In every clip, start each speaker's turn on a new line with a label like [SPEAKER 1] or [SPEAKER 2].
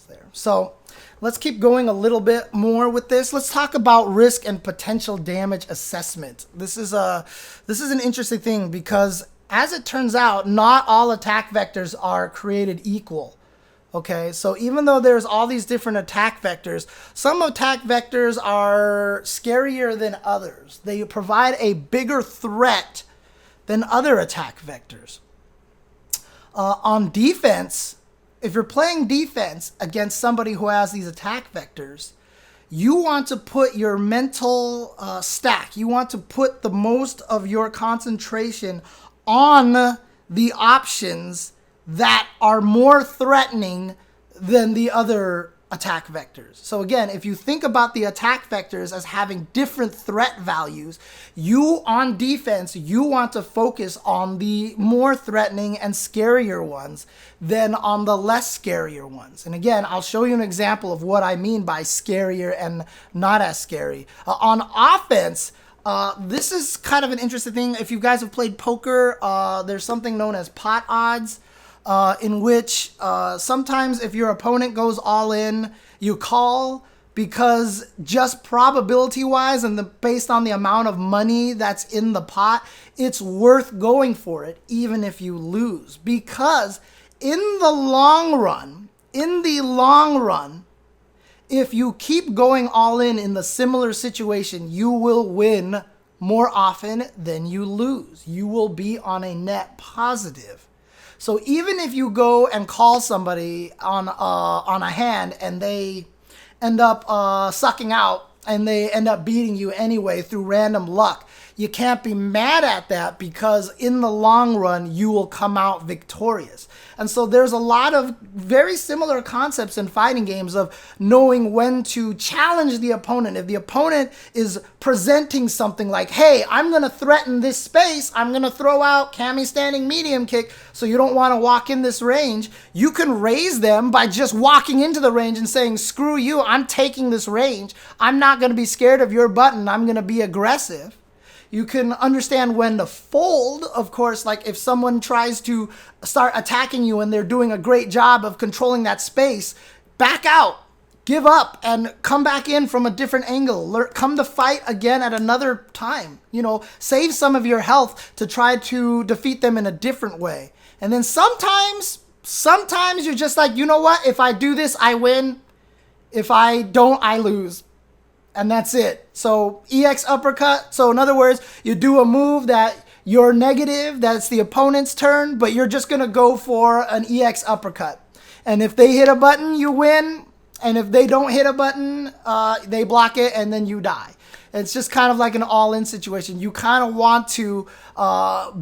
[SPEAKER 1] there. So let's keep going a little bit more with this. Let's talk about risk and potential damage assessment. This is an interesting thing because, as it turns out, not all attack vectors are created equal. Okay, so even though there's all these different attack vectors, some attack vectors are scarier than others. They provide a bigger threat than other attack vectors. On defense, if you're playing defense against somebody who has these attack vectors, you want to put your mental stack, you want to put the most of your concentration on the options that are more threatening than the other attack vectors. So again, if you think about the attack vectors as having different threat values, you on defense, you want to focus on the more threatening and scarier ones than on the less scarier ones. And again, I'll show you an example of what I mean by scarier and not as scary. On offense, this is kind of an interesting thing. If you guys have played poker, there's something known as pot odds. In which sometimes if your opponent goes all in, you call because just probability-wise and based on the amount of money that's in the pot, it's worth going for it even if you lose. Because in the long run, if you keep going all in the similar situation, you will win more often than you lose. You will be on a net positive. So even if you go and call somebody on a hand and they end up sucking out and they end up beating you anyway through random luck, you can't be mad at that because in the long run, you will come out victorious. And so there's a lot of very similar concepts in fighting games of knowing when to challenge the opponent. If the opponent is presenting something like, hey, I'm going to threaten this space, I'm going to throw out Kami standing medium kick, so you don't want to walk in this range, you can raise them by just walking into the range and saying, screw you, I'm taking this range. I'm not going to be scared of your button. I'm going to be aggressive. You can understand when to fold, of course, like if someone tries to start attacking you and they're doing a great job of controlling that space, back out, give up, and come back in from a different angle. Come to fight again at another time. You know, save some of your health to try to defeat them in a different way. And then sometimes you're just like, you know what? If I do this, I win. If I don't, I lose. And that's it. So EX uppercut. So in other words, you do a move that you're negative, that's the opponent's turn, but you're just going to go for an EX uppercut. And if they hit a button, you win. And if they don't hit a button, they block it and then you die. It's just kind of like an all-in situation. You kind of want to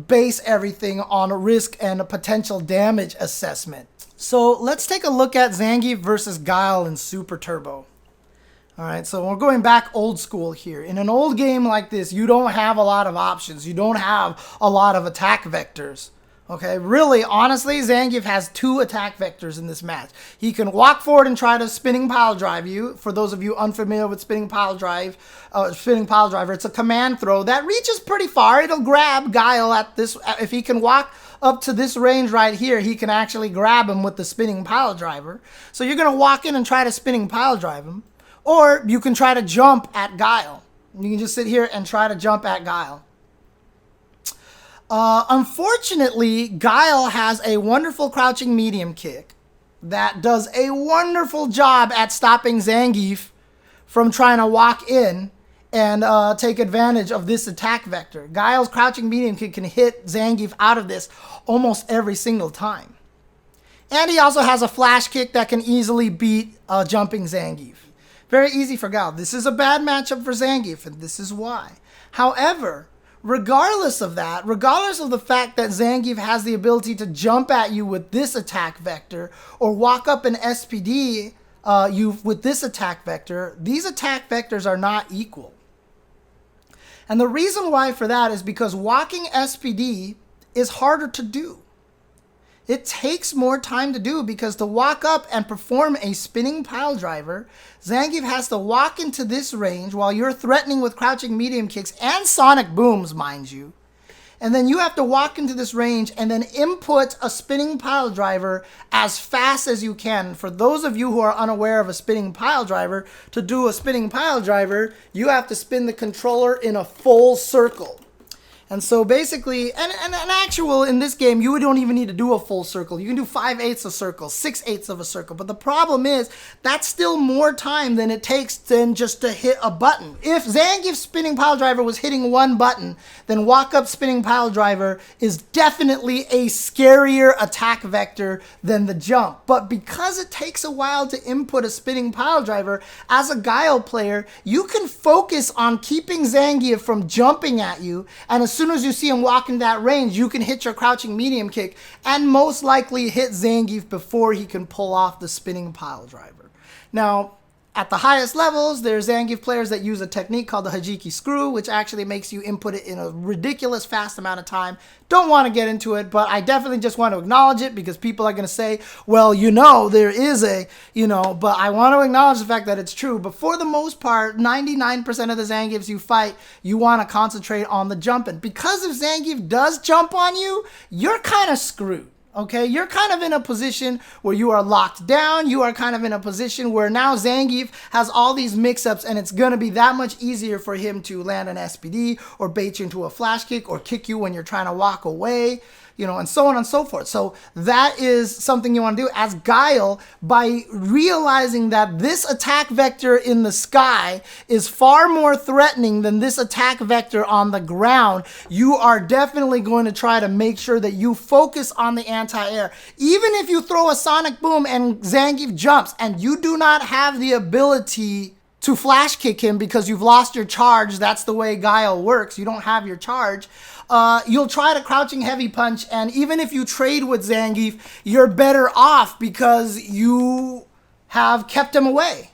[SPEAKER 1] base everything on a risk and a potential damage assessment. So let's take a look at Zangief versus Geils in Super Turbo. All right, so we're going back old school here. In an old game like this, you don't have a lot of options. You don't have a lot of attack vectors. Okay, really, honestly, Zangief has 2 attack vectors in this match. He can walk forward and try to spinning pile drive you. For those of you unfamiliar with spinning pile driver, it's a command throw that reaches pretty far. It'll grab Geils at this. If he can walk up to this range right here, he can actually grab him with the spinning pile driver. So you're going to walk in and try to spinning pile drive him. Or you can try to jump at Geils. You can just sit here and try to jump at Geils. Unfortunately, Geils has a wonderful crouching medium kick that does a wonderful job at stopping Zangief from trying to walk in and take advantage of this attack vector. Geils' crouching medium kick can hit Zangief out of this almost every single time. And he also has a flash kick that can easily beat jumping Zangief. Very easy for Geils. This is a bad matchup for Zangief, and this is why. However, regardless of that, regardless of the fact that Zangief has the ability to jump at you with this attack vector or walk up and SPD you with this attack vector, these attack vectors are not equal. And the reason why for that is because walking SPD is harder to do. It takes more time to do because to walk up and perform a spinning pile driver, Zangief has to walk into this range while you're threatening with crouching medium kicks and sonic booms, mind you. And then you have to walk into this range and then input a spinning pile driver as fast as you can. For those of you who are unaware of a spinning pile driver, to do a spinning pile driver, you have to spin the controller in a full circle. And so basically, and actual in this game, you don't even need to do a full circle. You can do 5/8 a circle, 6/8 of a circle. But the problem is, that's still more time than it takes then just to hit a button. If Zangief's spinning pile driver was hitting one button, then walk-up spinning pile driver is definitely a scarier attack vector than the jump. But because it takes a while to input a spinning pile driver, as a Geils player, you can focus on keeping Zangief from jumping at you, and as soon as you see him walk in that range, you can hit your crouching medium kick and most likely hit Zangief before he can pull off the spinning pile driver. Now, at the highest levels, there's Zangief players that use a technique called the Hajiki screw, which actually makes you input it in a ridiculous fast amount of time. Don't want to get into it, but I definitely just want to acknowledge it because people are going to say, well, there is a, but I want to acknowledge the fact that it's true. But for the most part, 99% of the Zangiefs you fight, you want to concentrate on the jumping. Because if Zangief does jump on you, you're kind of screwed. Okay, you're kind of in a position where you are locked down. You are kind of in a position where now Zangief has all these mix-ups and it's going to be that much easier for him to land an SPD or bait you into a flash kick or kick you when you're trying to walk away, and so on and so forth. So that is something you want to do as Geils by realizing that this attack vector in the sky is far more threatening than this attack vector on the ground. You are definitely going to try to make sure that you focus on the anti-air. Even if you throw a sonic boom and Zangief jumps and you do not have the ability to flash kick him because you've lost your charge, that's the way Geils works, you don't have your charge, you'll try to crouching heavy punch, and even if you trade with Zangief, you're better off because you have kept him away.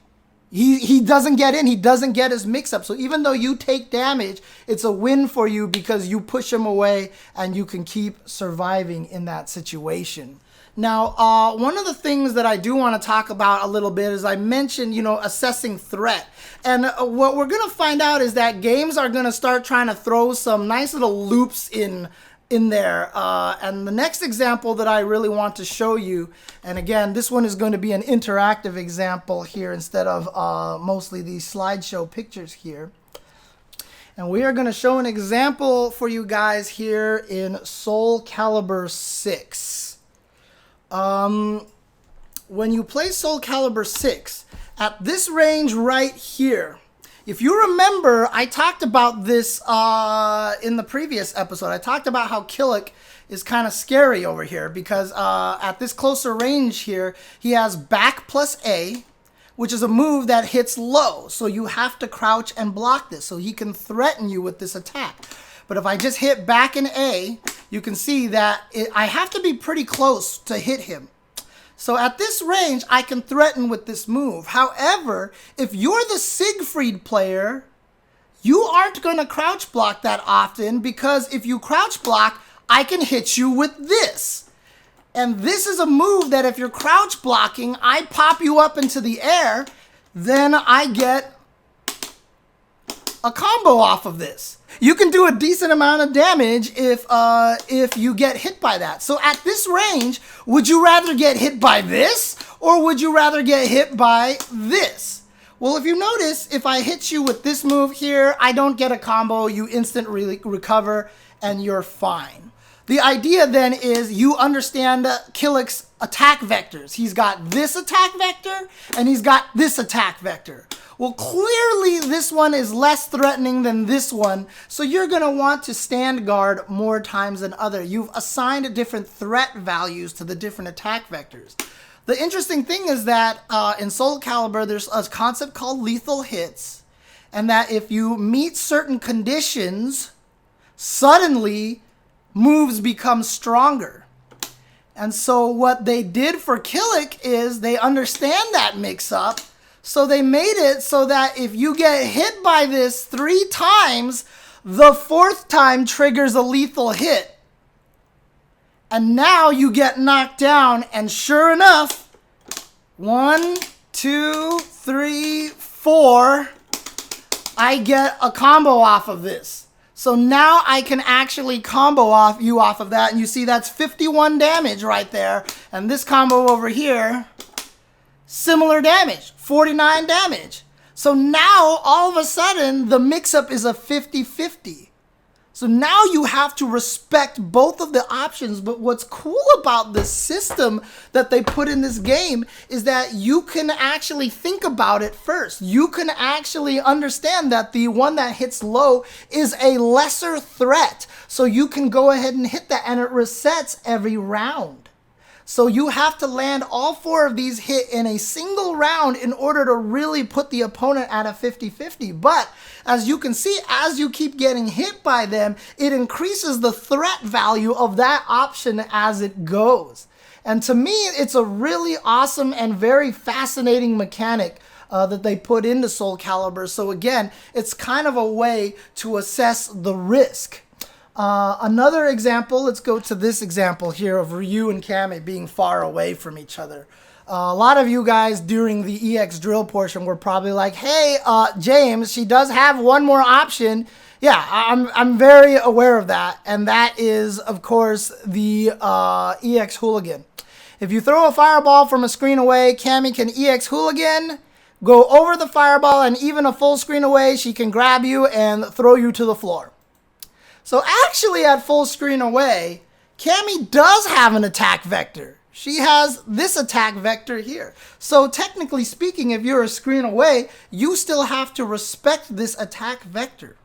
[SPEAKER 1] He doesn't get in, he doesn't get his mix-up. So even though you take damage, it's a win for you because you push him away and you can keep surviving in that situation. Now, one of the things that I do want to talk about a little bit is I mentioned, assessing threat. And what we're going to find out is that games are going to start trying to throw some nice little loops in there. And the next example that I really want to show you, and again, this one is going to be an interactive example here instead of mostly these slideshow pictures here. And we are going to show an example for you guys here in Soul Calibur 6. When you play Soul Calibur 6, at this range right here, if you remember, I talked about this in the previous episode. I talked about how Killick is kind of scary over here because at this closer range here, he has back plus A, which is a move that hits low. So you have to crouch and block this so he can threaten you with this attack. But if I just hit back and A, you can see that I have to be pretty close to hit him. So at this range, I can threaten with this move. However, if you're the Siegfried player, you aren't going to crouch block that often because if you crouch block, I can hit you with this. And this is a move that if you're crouch blocking, I pop you up into the air, then I get a combo off of this. You can do a decent amount of damage if you get hit by that. So at this range, would you rather get hit by this or would you rather get hit by this? Well, if you notice, if I hit you with this move here, I don't get a combo. You instantly recover and you're fine. The idea then is you understand Killick's attack vectors. He's got this attack vector and he's got this attack vector. Well, clearly this one is less threatening than this one, so you're going to want to stand guard more times than other. You've assigned different threat values to the different attack vectors. The interesting thing is that in Soul Calibur, there's a concept called lethal hits, and that if you meet certain conditions, suddenly moves become stronger. And so what they did for Killick is they understand that mix-up, so they made it so that if you get hit by this 3 times, the 4th time triggers a lethal hit. And now you get knocked down, and sure enough, 1, 2, 3, 4, I get a combo off of this. So now I can actually combo you off of that, and you see that's 51 damage right there. And this combo over here, similar damage, 49 damage. So now all of a sudden the mix-up is a 50-50. So now you have to respect both of the options. But what's cool about this system that they put in this game is that you can actually think about it first. You can actually understand that the one that hits low is a lesser threat. So you can go ahead and hit that, and it resets every round. So you have to land all 4 of these hit in a single round in order to really put the opponent at a 50-50. But as you can see, as you keep getting hit by them, it increases the threat value of that option as it goes. And to me, it's a really awesome and very fascinating mechanic that they put into Soul Calibur. So again, it's kind of a way to assess the risk. Another example, let's go to this example here of Ryu and Cammy being far away from each other. A lot of you guys during the EX drill portion were probably like, hey, James, she does have one more option. Yeah, I'm very aware of that. And that is, of course, the EX Hooligan. If you throw a fireball from a screen away, Cammy can EX Hooligan, go over the fireball, and even a full screen away, she can grab you and throw you to the floor. So actually at full screen away, Cammy does have an attack vector. She has this attack vector here. So technically speaking, if you're a screen away, you still have to respect this attack vector.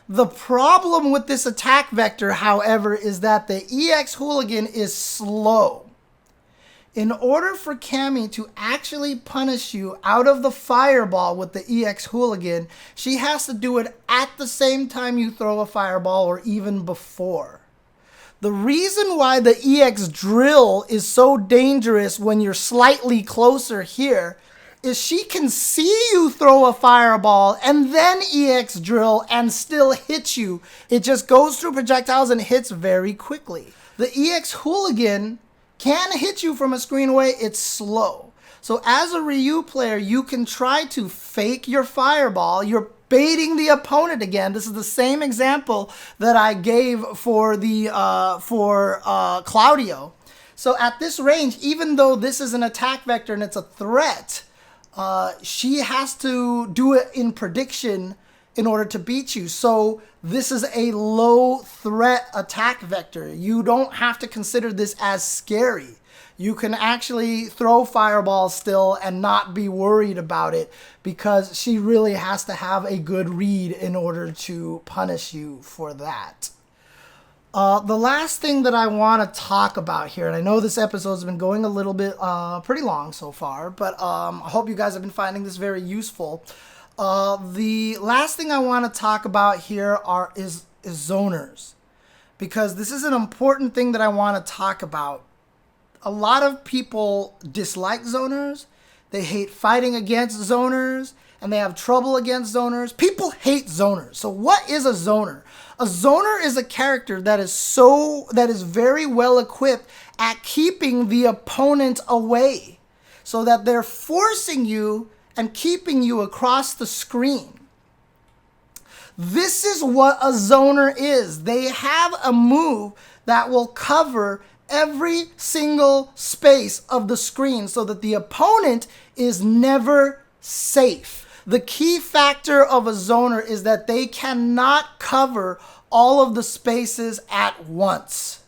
[SPEAKER 1] The problem with this attack vector, however, is that the EX Hooligan is slow. In order for Cammy to actually punish you out of the fireball with the EX Hooligan, she has to do it at the same time you throw a fireball or even before. The reason why the EX drill is so dangerous when you're slightly closer here is she can see you throw a fireball and then EX drill and still hit you. It just goes through projectiles and hits very quickly. The EX Hooligan can hit you from a screen away. It's slow. So as a Ryu player, you can try to fake your fireball. You're baiting the opponent again. This is the same example that I gave for the Claudio. So at this range, even though this is an attack vector and it's a threat, she has to do it in prediction in order to beat you. So this is a low threat attack vector. You don't have to consider this as scary. You can actually throw fireballs still and not be worried about it because she really has to have a good read in order to punish you for that. The last thing that I want to talk about here, and I know this episode has been going a little bit pretty long so far, but I hope you guys have been finding this very useful. The last thing I want to talk about here is zoners, because this is an important thing that I want to talk about. A lot of people dislike zoners. They hate fighting against zoners, and they have trouble against zoners. People hate zoners. So what is a zoner? A zoner is a character that is very well equipped at keeping the opponent away, so that they're forcing you and keeping you across the screen. This is what a zoner is. They have a move that will cover every single space of the screen so that the opponent is never safe. The key factor of a zoner is that they cannot cover all of the spaces at once.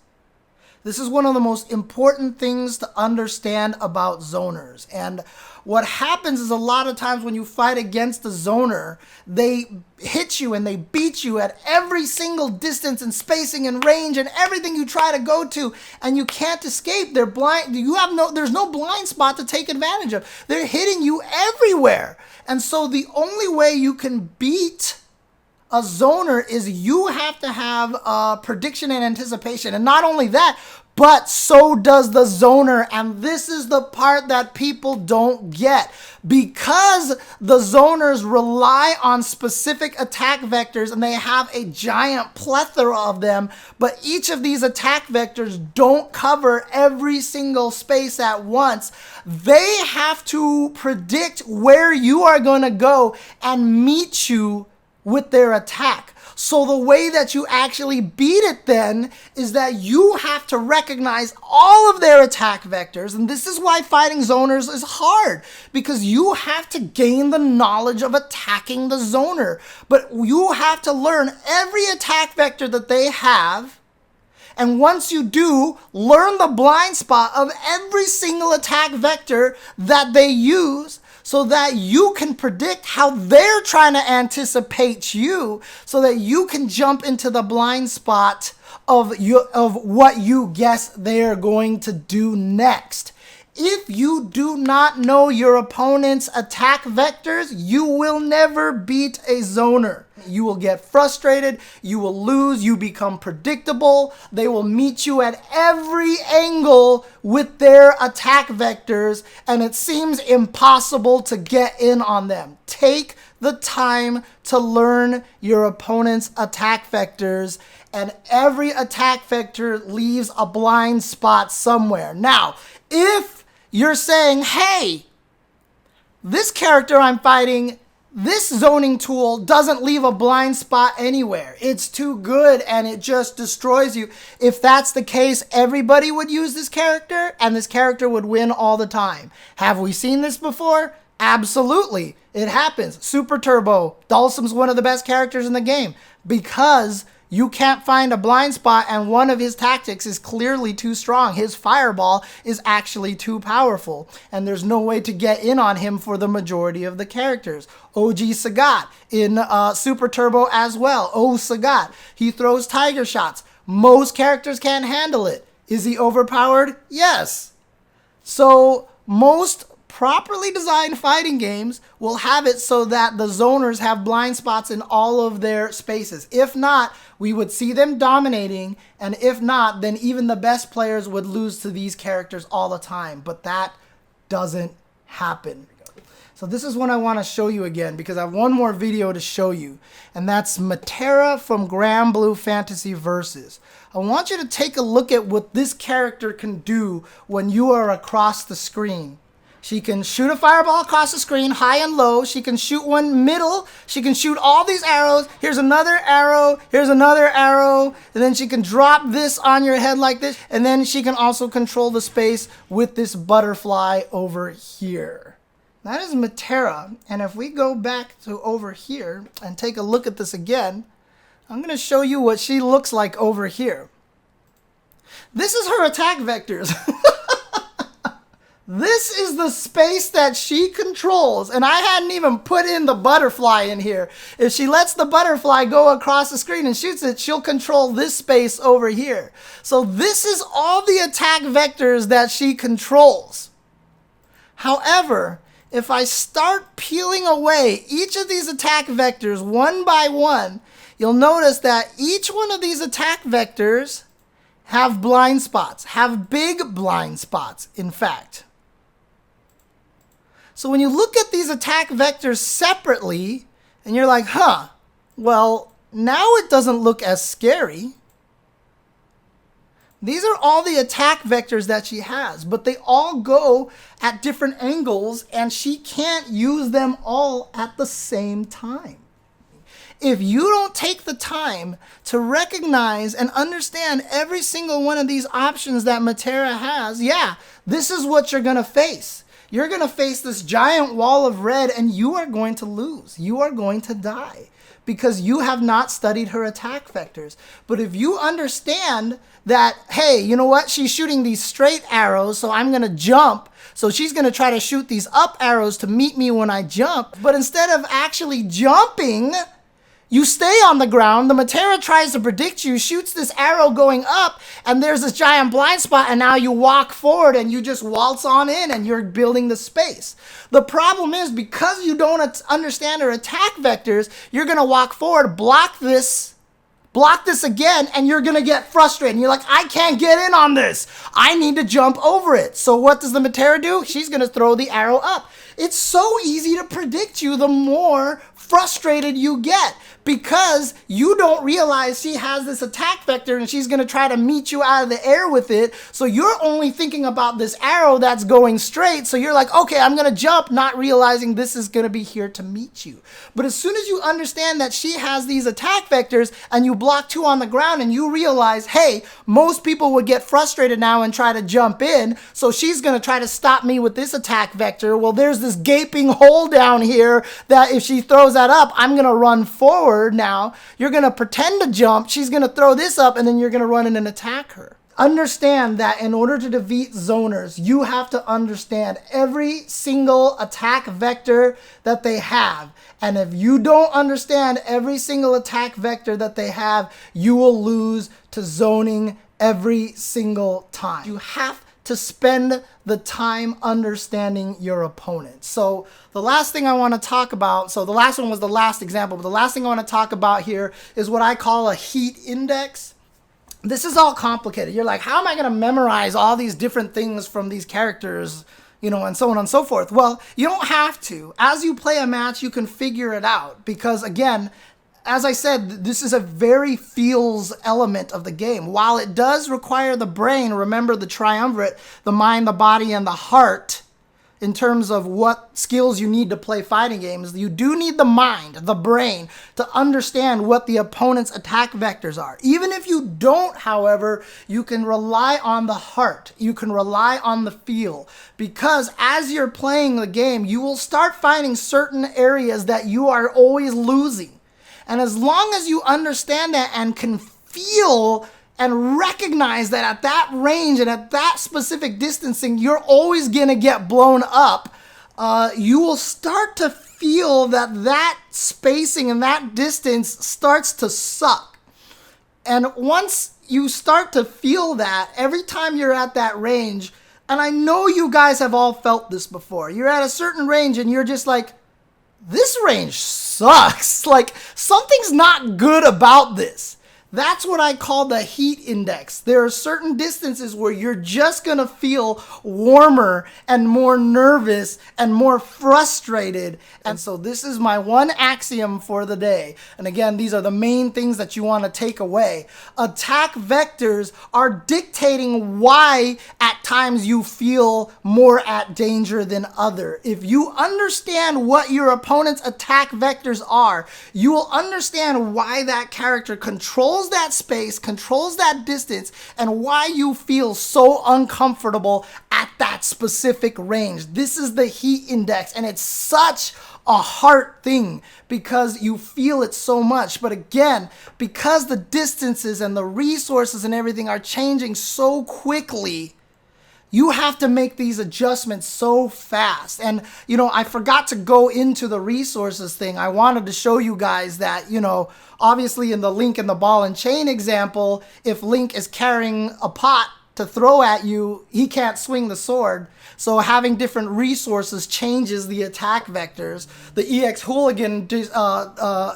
[SPEAKER 1] This is one of the most important things to understand about zoners. And what happens is a lot of times when you fight against a zoner, they hit you and they beat you at every single distance and spacing and range and everything you try to go to, and you can't escape. They're blind. There's no blind spot to take advantage of. They're hitting you everywhere. And so the only way you can beat a zoner is you have to have prediction and anticipation. And not only that, but so does the zoner. And this is the part that people don't get. Because the zoners rely on specific attack vectors and they have a giant plethora of them, but each of these attack vectors don't cover every single space at once. They have to predict where you are going to go and meet you with their attack. So the way that you actually beat it then is that you have to recognize all of their attack vectors. And this is why fighting zoners is hard, because you have to gain the knowledge of attacking the zoner. But you have to learn every attack vector that they have. And once you do, learn the blind spot of every single attack vector that they use, so that you can predict how they're trying to anticipate you, so that you can jump into the blind spot of what you guess they're going to do next. If you do not know your opponent's attack vectors, you will never beat a zoner. You will get frustrated, you will lose, you become predictable. They will meet you at every angle with their attack vectors, and it seems impossible to get in on them. Take the time to learn your opponent's attack vectors, and every attack vector leaves a blind spot somewhere. Now, if you're saying, hey, this character I'm fighting, this zoning tool doesn't leave a blind spot anywhere. It's too good and it just destroys you. If that's the case, everybody would use this character and this character would win all the time. Have we seen this before? Absolutely. It happens. Super Turbo. Dhalsim's one of the best characters in the game because you can't find a blind spot, and one of his tactics is clearly too strong. His fireball is actually too powerful, and there's no way to get in on him for the majority of the characters. OG Sagat in Super Turbo as well. Sagat. He throws tiger shots. Most characters can't handle it. Is he overpowered? Yes. So most properly designed fighting games will have it so that the zoners have blind spots in all of their spaces. If not, we would see them dominating, and if not, then even the best players would lose to these characters all the time. But that doesn't happen. So this is what I want to show you again, because I have one more video to show you, and that's Matera from Grand Blue Fantasy Versus. I want you to take a look at what this character can do when you are across the screen. She can shoot a fireball across the screen, high and low. She can shoot one middle. She can shoot all these arrows. Here's another arrow. Here's another arrow. And then she can drop this on your head like this. And then she can also control the space with this butterfly over here. That is Matera. And if we go back to over here and take a look at this again, I'm going to show you what she looks like over here. This is her attack vectors. This is the space that she controls, and I hadn't even put in the butterfly in here. If she lets the butterfly go across the screen and shoots it, she'll control this space over here. So this is all the attack vectors that she controls. However, if I start peeling away each of these attack vectors one by one, you'll notice that each one of these attack vectors have blind spots, have big blind spots, in fact. So when you look at these attack vectors separately, and you're like, well, now it doesn't look as scary. These are all the attack vectors that she has, but they all go at different angles, and she can't use them all at the same time. If you don't take the time to recognize and understand every single one of these options that Matera has, this is what you're going to face. You're going to face this giant wall of red, and you are going to lose. You are going to die because you have not studied her attack vectors. But if you understand that, hey, you know what? She's shooting these straight arrows, so I'm going to jump. So she's going to try to shoot these up arrows to meet me when I jump. But instead of actually jumping, you stay on the ground. The Matera tries to predict you, shoots this arrow going up, and there's this giant blind spot, and now you walk forward and you just waltz on in and you're building the space. The problem is, because you don't understand her attack vectors, you're going to walk forward, block this again, and you're going to get frustrated. And you're like, I can't get in on this. I need to jump over it. So what does the Matera do? She's going to throw the arrow up. It's so easy to predict you the more frustrated you get, because you don't realize she has this attack vector and she's going to try to meet you out of the air with it. So you're only thinking about this arrow that's going straight. So you're like, okay, I'm going to jump, not realizing this is going to be here to meet you. But as soon as you understand that she has these attack vectors and you block 2 on the ground and you realize, hey, most people would get frustrated now and try to jump in. So she's going to try to stop me with this attack vector. Well, there's this gaping hole down here that if she throws that up, I'm going to run forward now. You're going to pretend to jump. She's going to throw this up and then you're going to run in and attack her. Understand that in order to defeat zoners, you have to understand every single attack vector that they have. And if you don't understand every single attack vector that they have, you will lose to zoning every single time. You have to spend the time understanding your opponent. So the last thing I want to talk about, so the last one was the last example, but the last thing I want to talk about here is what I call a heat index. This is all complicated. You're like, how am I going to memorize all these different things from these characters, you know, and so on and so forth? Well, you don't have to. As you play a match, you can figure it out, because again, as I said, this is a very feels element of the game. While it does require the brain, remember the triumvirate, the mind, the body, and the heart, in terms of what skills you need to play fighting games, you do need the mind, the brain, to understand what the opponent's attack vectors are. Even if you don't, however, you can rely on the heart. You can rely on the feel. Because as you're playing the game, you will start finding certain areas that you are always losing. And as long as you understand that and can feel and recognize that at that range and at that specific distancing, you're always going to get blown up, you will start to feel that that spacing and that distance starts to suck. And once you start to feel that, every time you're at that range, and I know you guys have all felt this before, you're at a certain range and you're just like, this range sucks. Like, something's not good about this. That's what I call the heat index. There are certain distances where you're just going to feel warmer and more nervous and more frustrated. And so this is my one axiom for the day. And again, these are the main things that you want to take away. Attack vectors are dictating why at times you feel more at danger than other. If you understand what your opponent's attack vectors are, you will understand why that character controls that space, controls that distance, and why you feel so uncomfortable at that specific range. This is the heat index, and it's such a heart thing because you feel it so much. But again, because the distances and the resources and everything are changing so quickly, you have to make these adjustments so fast. And, you know, I forgot to go into the resources thing. I wanted to show you guys that, you know, obviously in the Link and the ball and chain example, if Link is carrying a pot to throw at you, he can't swing the sword. So having different resources changes the attack vectors. The X Hooligan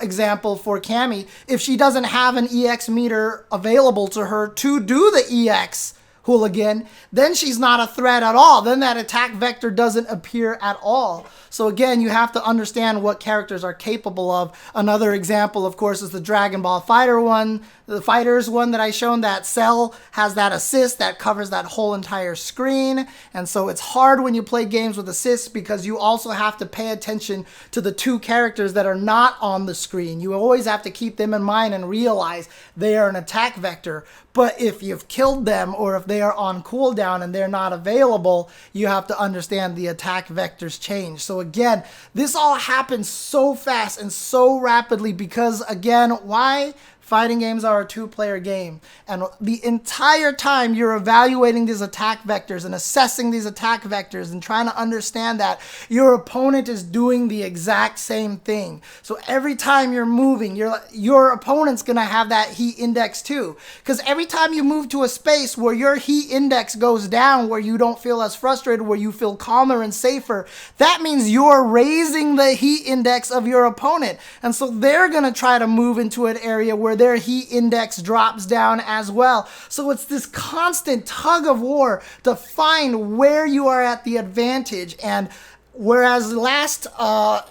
[SPEAKER 1] example for Cammy, if she doesn't have an EX meter available to her to do the EX Hooligan, then she's not a threat at all. Then that attack vector doesn't appear at all. So again, you have to understand what characters are capable of. Another example, of course, is the Dragon Ball Fighter one, the Fighters one that I shown, that Cell has that assist that covers that whole entire screen. And so it's hard when you play games with assists because you also have to pay attention to the two characters that are not on the screen. You always have to keep them in mind and realize they are an attack vector. But if you've killed them or if they are on cooldown and they're not available, you have to understand the attack vectors change. So again, this all happens so fast and so rapidly because, again, why? Fighting games are a two-player game, and the entire time you're evaluating these attack vectors and assessing these attack vectors and trying to understand that your opponent is doing the exact same thing. So every time you're moving, your opponent's going to have that heat index too, because every time you move to a space where your heat index goes down, where you don't feel as frustrated, where you feel calmer and safer, that means you're raising the heat index of your opponent, and so they're going to try to move into an area where their heat index drops down as well. So it's this constant tug of war to find where you are at the advantage. And Whereas last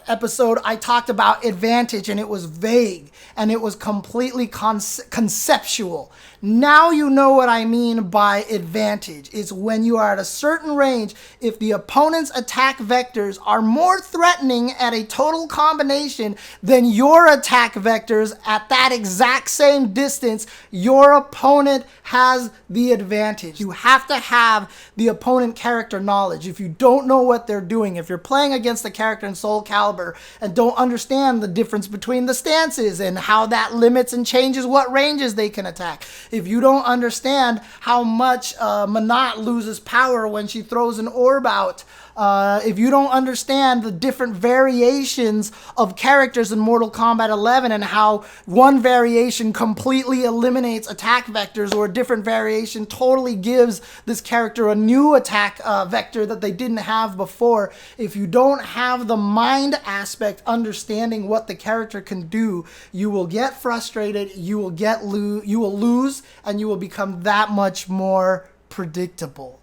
[SPEAKER 1] episode, I talked about advantage and it was vague and it was completely conceptual. Now you know what I mean by advantage. It's when you are at a certain range, if the opponent's attack vectors are more threatening at a total combination than your attack vectors at that exact same distance, your opponent has the advantage. You have to have the opponent character knowledge. If you don't know what they're doing, if you're playing against a character in Soul Calibur and don't understand the difference between the stances and how that limits and changes what ranges they can attack, if you don't understand how much Manat loses power when she throws an orb out, if you don't understand the different variations of characters in Mortal Kombat 11 and how one variation completely eliminates attack vectors or a different variation totally gives this character a new attack vector that they didn't have before, if you don't have the mind aspect understanding what the character can do, you will get frustrated, you will lose, and you will become that much more predictable.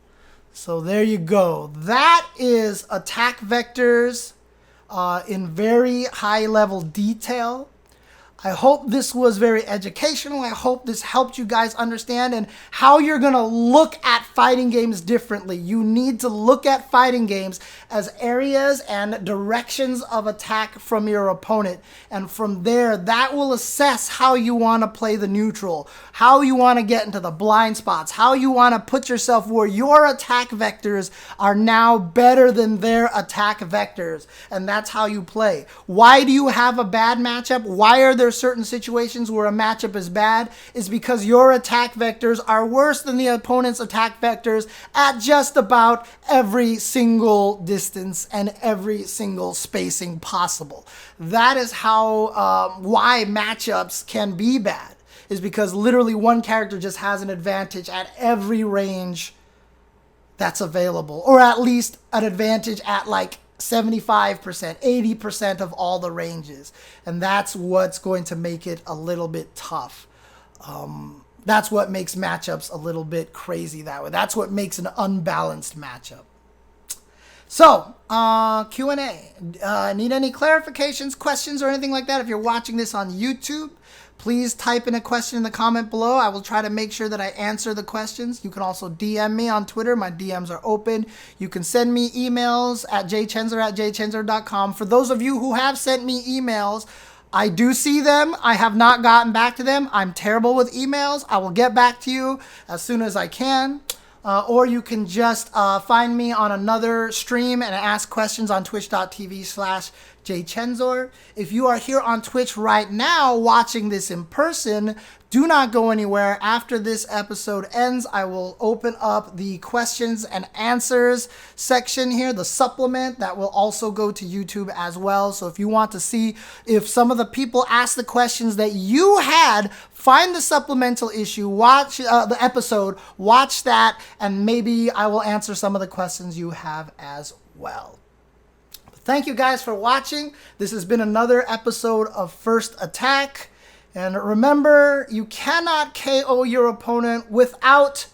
[SPEAKER 1] So there you go. That is attack vectors in very high level detail. I hope this was very educational. I hope this helped you guys understand and how you're going to look at fighting games differently. You need to look at fighting games as areas and directions of attack from your opponent. And from there, that will assess how you want to play the neutral, how you want to get into the blind spots, how you want to put yourself where your attack vectors are now better than their attack vectors. And that's how you play. Why do you have a bad matchup? Why are there certain situations where a matchup is bad? Is because your attack vectors are worse than the opponent's attack vectors at just about every single distance and every single spacing possible. That is how why matchups can be bad, is because literally one character just has an advantage at every range that's available, or at least an advantage at like 75%, 80% of all the ranges. And that's what's going to make it a little bit tough. That's what makes matchups a little bit crazy that way. That's what makes an unbalanced matchup. So, Q&A. Need any clarifications, questions, or anything like that? If you're watching this on YouTube, please type in a question in the comment below. I will try to make sure that I answer the questions. You can also DM me on Twitter. My DMs are open. You can send me emails at jchensor@jchensor.com. For those of you who have sent me emails, I do see them. I have not gotten back to them. I'm terrible with emails. I will get back to you as soon as I can. Or you can just find me on another stream and ask questions on twitch.tv/jchensor. If you are here on Twitch right now watching this in person, do not go anywhere. After this episode ends, I will open up the questions and answers section here, the supplement that will also go to YouTube as well. So if you want to see if some of the people asked the questions that you had, find the supplemental issue, watch the episode, watch that, and maybe I will answer some of the questions you have as well. Thank you guys for watching. This has been another episode of First Attack. And remember, you cannot KO your opponent without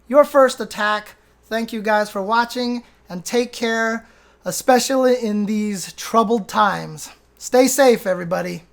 [SPEAKER 1] your first attack. Thank you guys for watching, and take care, especially in these troubled times. Stay safe, everybody.